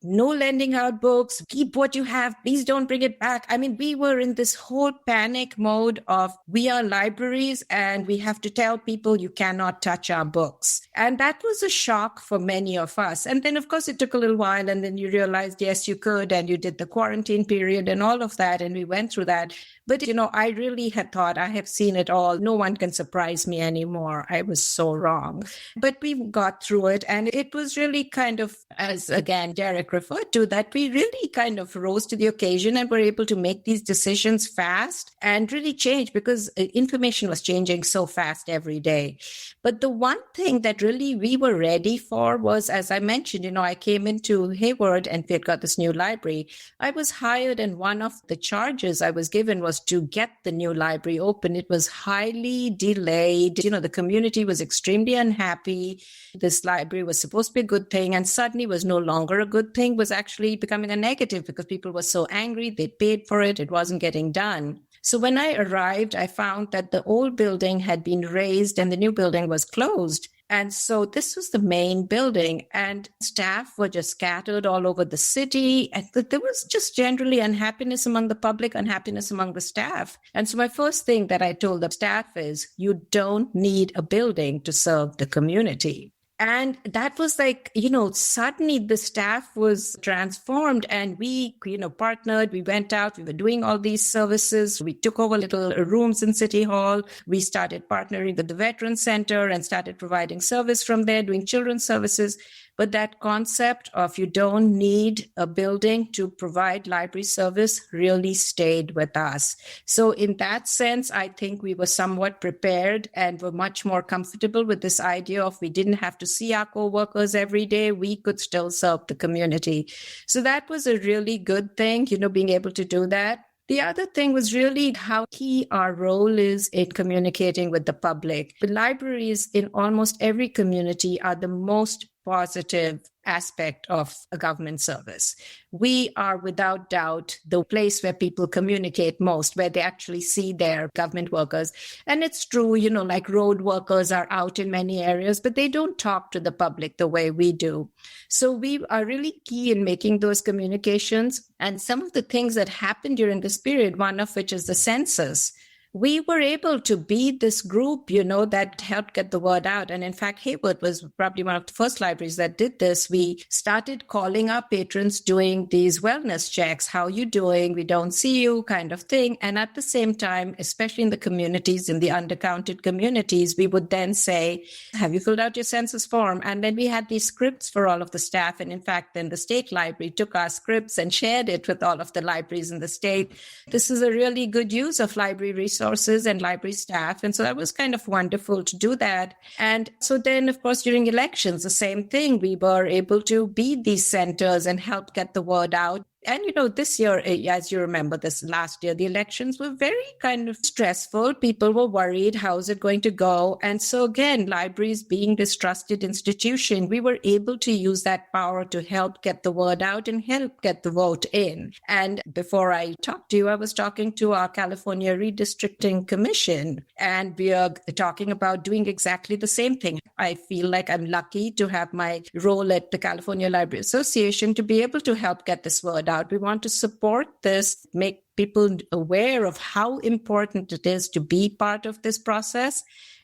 no lending out books, keep what you have, please don't bring it back. I mean, we were in this whole panic mode of we are libraries and we have to tell people you cannot touch our books. And that was a shock for many of us. And then, of course, it took a little while and then you realized, yes, you could, and you did the quarantine period and all of that. And we went through that. But, I really had thought I have seen it all. No one can surprise me anymore. I was so wrong. But we got through it. And it was really kind of, as again, Derek referred to, that we really kind of rose to the occasion and were able to make these decisions fast and really change, because information was changing so fast every day. But the one thing that really we were ready for was, as I mentioned, I came into Hayward and we had got this new library. I was hired, and one of the charges I was given was to get the new library open. It was highly delayed. The community was extremely unhappy. This library was supposed to be a good thing and suddenly was no longer a good thing, was actually becoming a negative because people were so angry. They paid for it. It wasn't getting done. So when I arrived, I found that the old building had been razed and the new building was closed. And so this was the main building, and staff were just scattered all over the city. And there was just generally unhappiness among the public, unhappiness among the staff. And so my first thing that I told the staff is, you don't need a building to serve the community. And that was like, suddenly the staff was transformed, and we, partnered. We went out, we were doing all these services. We took over little rooms in City Hall. We started partnering with the Veterans Center and started providing service from there, doing children's services. But that concept of you don't need a building to provide library service really stayed with us. So in that sense, I think we were somewhat prepared and were much more comfortable with this idea of we didn't have to see our co-workers every day. We could still serve the community. So that was a really good thing, being able to do that. The other thing was really how key our role is in communicating with the public. The libraries in almost every community are the most positive aspect of a government service. We are without doubt the place where people communicate most, where they actually see their government workers. And it's true, like road workers are out in many areas, but they don't talk to the public the way we do. So we are really key in making those communications. And some of the things that happened during this period, one of which is the census, we were able to be this group, that helped get the word out. And in fact, Hayward was probably one of the first libraries that did this. We started calling our patrons, doing these wellness checks. How you doing? We don't see you, kind of thing. And at the same time, especially in the communities, in the undercounted communities, we would then say, have you filled out your census form? And then we had these scripts for all of the staff. And in fact, then the state library took our scripts and shared it with all of the libraries in the state. This is a really good use of library resources and library staff. And so that was kind of wonderful to do that. And so then, of course, during elections, the same thing, we were able to be these centers and help get the word out. And, this year, as you remember, this last year, the elections were very kind of stressful. People were worried, how's it going to go? And so again, libraries being this trusted institution, we were able to use that power to help get the word out and help get the vote in. And before I talked to you, I was talking to our California Redistricting Commission, and we are talking about doing exactly the same thing. I feel like I'm lucky to have my role at the California Library Association to be able to help get this word out. We want to support this, make people aware of how important it is to be part of this process.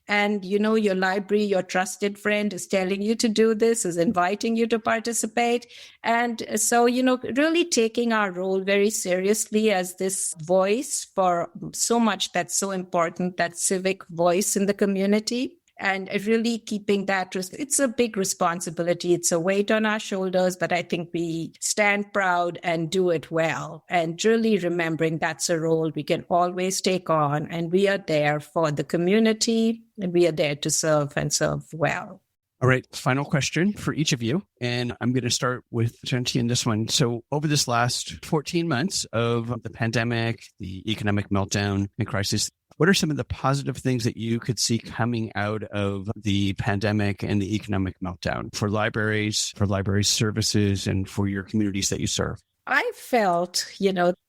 And, your library, your trusted friend is telling you to do this, is inviting you to participate. And so, really taking our role very seriously as this voice for so much that's so important, that civic voice in the community. And really keeping that, it's a big responsibility. It's a weight on our shoulders, but I think we stand proud and do it well. And really remembering that's a role we can always take on. And we are there for the community, and we are there to serve and serve well. All right, final question for each of you. And I'm going to start with Jayanti in this one. So over this last 14 months of the pandemic, the economic meltdown and crisis, what are some of the positive things that you could see coming out of the pandemic and the economic meltdown for libraries, for library services, and for your communities that you serve? I felt,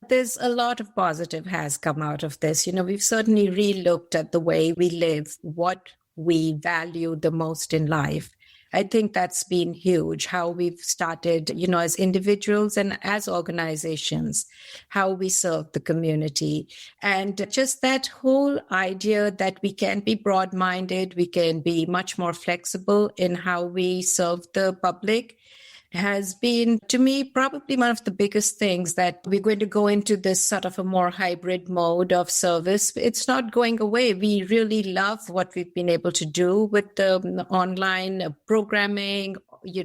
there's a lot of positive has come out of this. We've certainly re-looked at the way we live, what we value the most in life. I think that's been huge, how we've started, as individuals and as organizations, how we serve the community. And just that whole idea that we can be broad-minded, we can be much more flexible in how we serve the public has been, to me, probably one of the biggest things, that we're going to go into this sort of a more hybrid mode of service. It's not going away. We really love what we've been able to do with the online programming,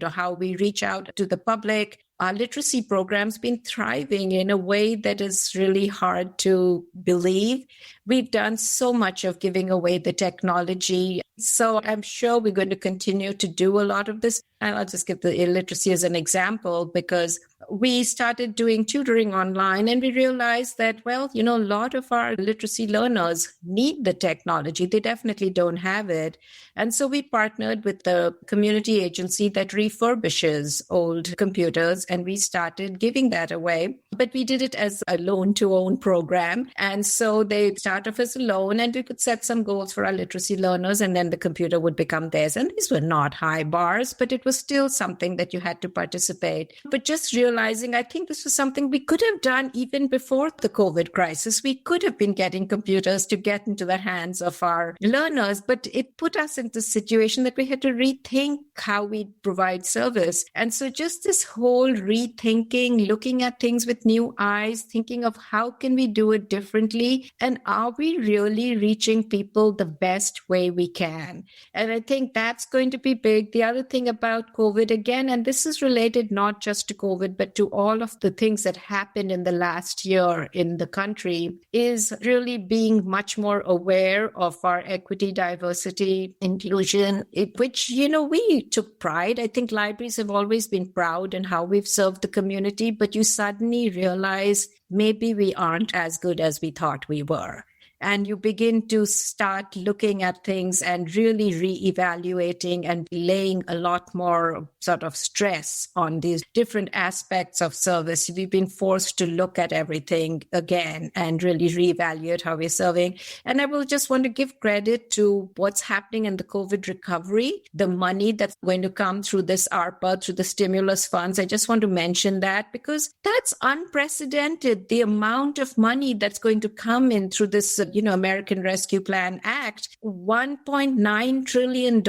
how we reach out to the public. Our literacy program's been thriving in a way that is really hard to believe. We've done so much of giving away the technology. So I'm sure we're going to continue to do a lot of this. And I'll just give the illiteracy as an example, because we started doing tutoring online, and we realized that, well, a lot of our literacy learners need the technology. They definitely don't have it. And so we partnered with the community agency that refurbishes old computers, and we started giving that away. But we did it as a loan-to-own program. And so they start off as a loan, and we could set some goals for our literacy learners, and then the computer would become theirs. And these were not high bars, but it was still something that you had to participate. But just realizing, I think this was something we could have done even before the COVID crisis. We could have been getting computers to get into the hands of our learners, but it put us into a situation that we had to rethink how we provide service. And so just this whole rethinking, looking at things with new eyes, thinking of how can we do it differently, and are we really reaching people the best way we can? And I think that's going to be big. The other thing about COVID, again, and this is related not just to COVID, but to all of the things that happened in the last year in the country, is really being much more aware of our equity, diversity, inclusion, which, we took pride. I think libraries have always been proud in how we've served the community, but you suddenly realize maybe we aren't as good as we thought we were. And you begin to start looking at things and really reevaluating and laying a lot more sort of stress on these different aspects of service. We've been forced to look at everything again and really reevaluate how we're serving. And I will just want to give credit to what's happening in the COVID recovery, the money that's going to come through this ARPA, through the stimulus funds. I just want to mention that because that's unprecedented, the amount of money that's going to come in through this American Rescue Plan Act, $1.9 trillion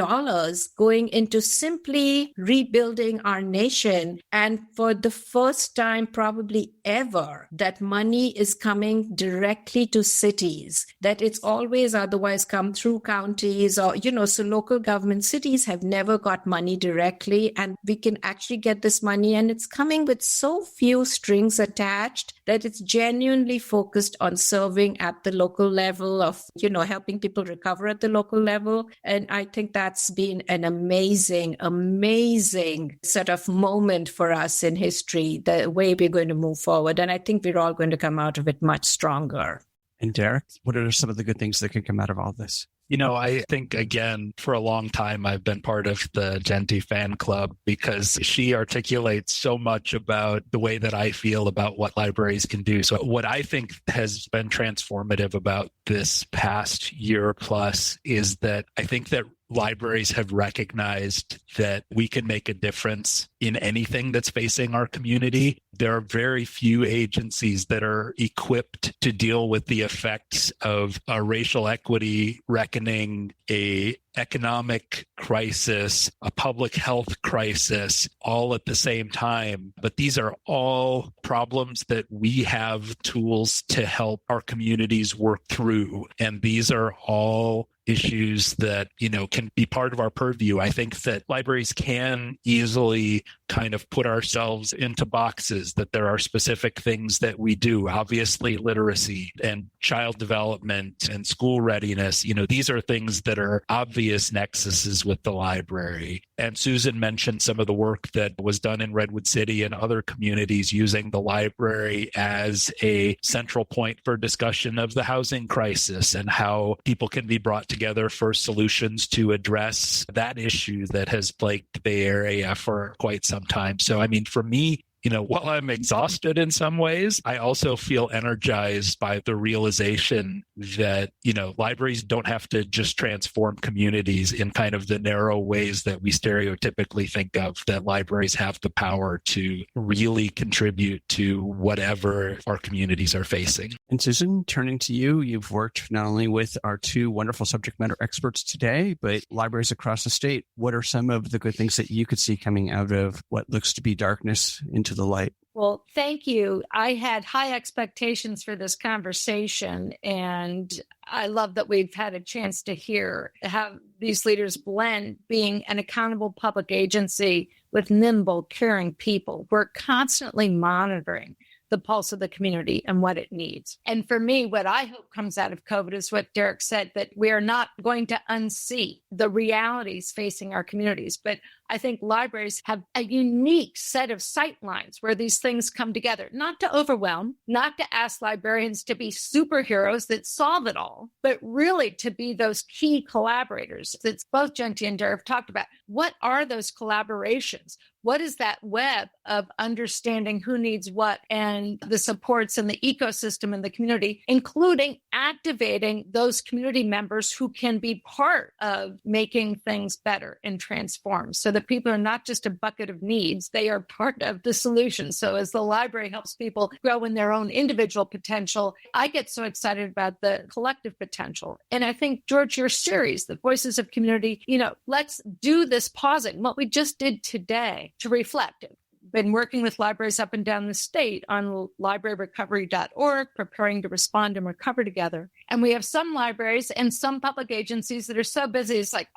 going into simply rebuilding our nation. And for the first time, probably ever, that money is coming directly to cities, that it's always otherwise come through counties or, so local government cities have never got money directly. And we can actually get this money, and it's coming with so few strings attached that it's genuinely focused on serving at the local level of, helping people recover at the local level. And I think that's been an amazing sort of moment for us in history, the way we're going to move forward. And I think we're all going to come out of it much stronger. And Derek, what are some of the good things that can come out of all this? I think, again, for a long time, I've been part of the Jayanti fan club because she articulates so much about the way that I feel about what libraries can do. So what I think has been transformative about this past year plus is that I think that libraries have recognized that we can make a difference in anything that's facing our community. There are very few agencies that are equipped to deal with the effects of a racial equity reckoning, a economic crisis, a public health crisis, all at the same time. But these are all problems that we have tools to help our communities work through. And these are all issues that, can be part of our purview. I think that libraries can easily kind of put ourselves into boxes, that there are specific things that we do. Obviously, literacy and child development and school readiness, these are things that are obvious nexuses with the library. And Susan mentioned some of the work that was done in Redwood City and other communities using the library as a central point for discussion of the housing crisis and how people can be brought together for solutions to address that issue that has plagued the Bay Area for quite some time. So, for me, while I'm exhausted in some ways, I also feel energized by the realization that, libraries don't have to just transform communities in kind of the narrow ways that we stereotypically think of, that libraries have the power to really contribute to whatever our communities are facing. And Susan, turning to you, you've worked not only with our two wonderful subject matter experts today, but libraries across the state. What are some of the good things that you could see coming out of what looks to be darkness into the light? Well, thank you. I had high expectations for this conversation, and I love that we've had a chance to hear how these leaders blend being an accountable public agency with nimble, caring people. We're constantly monitoring the pulse of the community and what it needs. And for me, what I hope comes out of COVID is what Derek said, that we are not going to unsee the realities facing our communities. But I think libraries have a unique set of sight lines where these things come together, not to overwhelm, not to ask librarians to be superheroes that solve it all, but really to be those key collaborators that both Jayanti and Derek talked about. What are those collaborations? What is that web of understanding who needs what and the supports and the ecosystem in the community, including activating those community members who can be part of making things better and transform, so that people are not just a bucket of needs, they are part of the solution. So as the library helps people grow in their own individual potential, I get so excited about the collective potential. And I think, George, your series, The Voices of Community, let's do this pausing, what we just did today, to reflect. Been working with libraries up and down the state on libraryrecovery.org, preparing to respond and recover together. And we have some libraries and some public agencies that are so busy, it's like,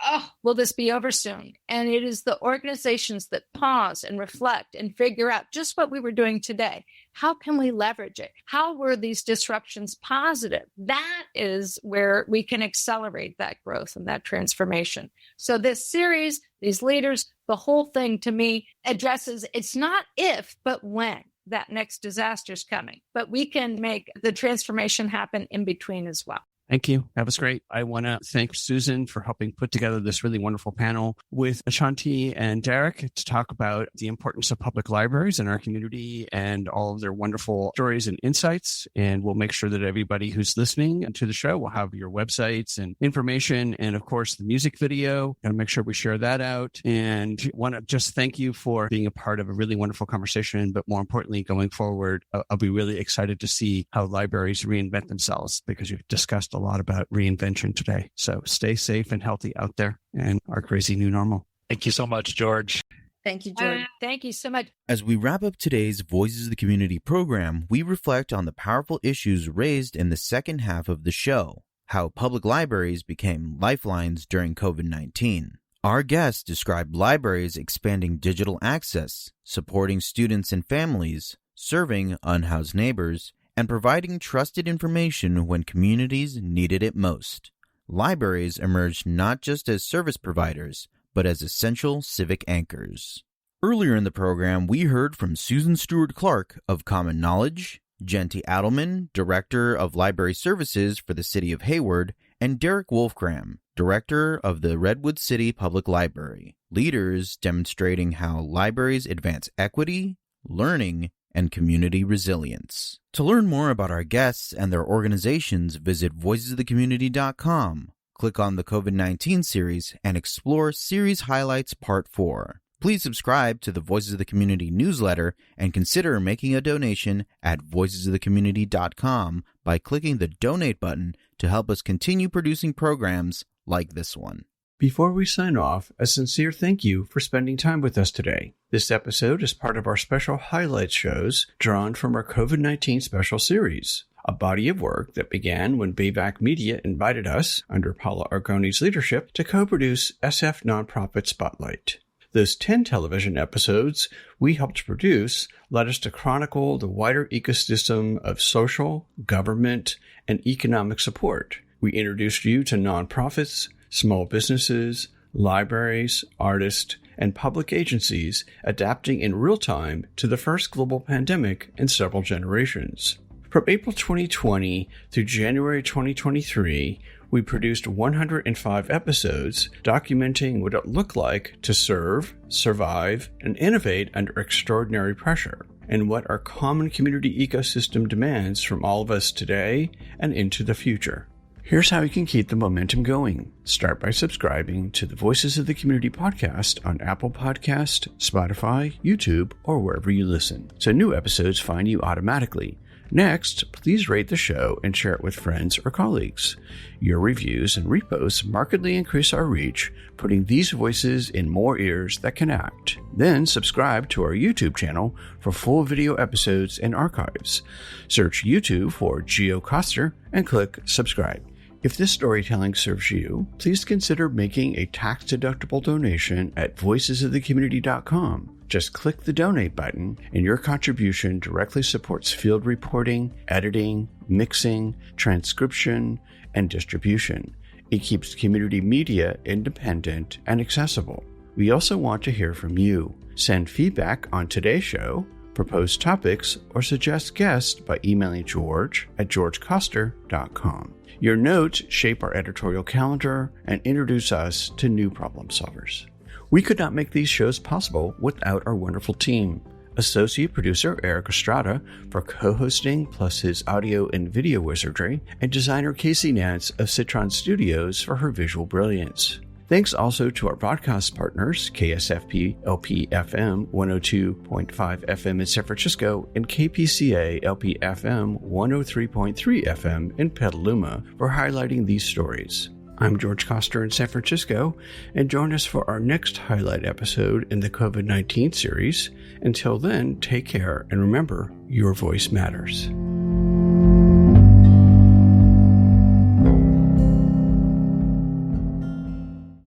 will this be over soon? And it is the organizations that pause and reflect and figure out just what we were doing today. How can we leverage it? How were these disruptions positive? That is where we can accelerate that growth and that transformation. So this series, these leaders, the whole thing to me addresses, it's not if, but when that next disaster is coming. But we can make the transformation happen in between as well. Thank you. That was great. I want to thank Susan for helping put together this really wonderful panel with Jayanti and Derek to talk about the importance of public libraries in our community and all of their wonderful stories and insights. And we'll make sure that everybody who's listening to the show will have your websites and information, and of course the music video, and make sure we share that out. And want to just thank you for being a part of a really wonderful conversation. But more importantly, going forward, I'll be really excited to see how libraries reinvent themselves, because you've discussed a lot about reinvention today. So stay safe and healthy out there in our crazy new normal. Thank you so much, George. Thank you, George. Thank you so much. As we wrap up today's Voices of the Community program, we reflect on the powerful issues raised in the second half of the show, how public libraries became lifelines during COVID-19. Our guests described libraries expanding digital access, supporting students and families, serving unhoused neighbors, and providing trusted information when communities needed it most. Libraries emerged not just as service providers, but as essential civic anchors. Earlier in the program, we heard from Susan Stuart Clark of Common Knowledge, Jayanti Addleman, Director of Library Services for the City of Hayward, and Derek Wolfgram, Director of the Redwood City Public Library, leaders demonstrating how libraries advance equity, learning, and community resilience. To learn more about our guests and their organizations, visit voicesofthecommunity.com. Click on the COVID-19 series and explore Series Highlights Part 4. Please subscribe to the Voices of the Community newsletter and consider making a donation at voicesofthecommunity.com by clicking the donate button to help us continue producing programs like this one. Before we sign off, a sincere thank you for spending time with us today. This episode is part of our special highlights shows drawn from our COVID-19 special series, a body of work that began when Bayback Media invited us, under Paula Argoni's leadership, to co-produce SF Nonprofit Spotlight. Those 10 television episodes we helped produce led us to chronicle the wider ecosystem of social, government, and economic support. We introduced you to nonprofits, small businesses, libraries, artists, and public agencies adapting in real time to the first global pandemic in several generations. From April 2020 through January 2023, we produced 105 episodes documenting what it looked like to serve, survive, and innovate under extraordinary pressure, and what our common community ecosystem demands from all of us today and into the future. Here's how you can keep the momentum going. Start by subscribing to the Voices of the Community podcast on Apple Podcast, Spotify, YouTube, or wherever you listen, so new episodes find you automatically. Next, please rate the show and share it with friends or colleagues. Your reviews and reposts markedly increase our reach, putting these voices in more ears that can act. Then subscribe to our YouTube channel for full video episodes and archives. Search YouTube for Geo Coster and click subscribe. If this storytelling serves you, please consider making a tax-deductible donation at voicesofthecommunity.com. Just click the donate button, and your contribution directly supports field reporting, editing, mixing, transcription, and distribution. It keeps community media independent and accessible. We also want to hear from you. Send feedback on today's show, propose topics, or suggest guests by emailing George at georgecoster.com. Your notes shape our editorial calendar and introduce us to new problem solvers. We could not make these shows possible without our wonderful team. Associate producer Eric Estrada for co-hosting plus his audio and video wizardry, and designer Casey Nance of Citron Studios for her visual brilliance. Thanks also to our broadcast partners, KSFP LP FM 102.5 FM in San Francisco and KPCA LP FM 103.3 FM in Petaluma for highlighting these stories. I'm George Coster in San Francisco, and join us for our next highlight episode in the COVID-19 series. Until then, take care, and remember, your voice matters.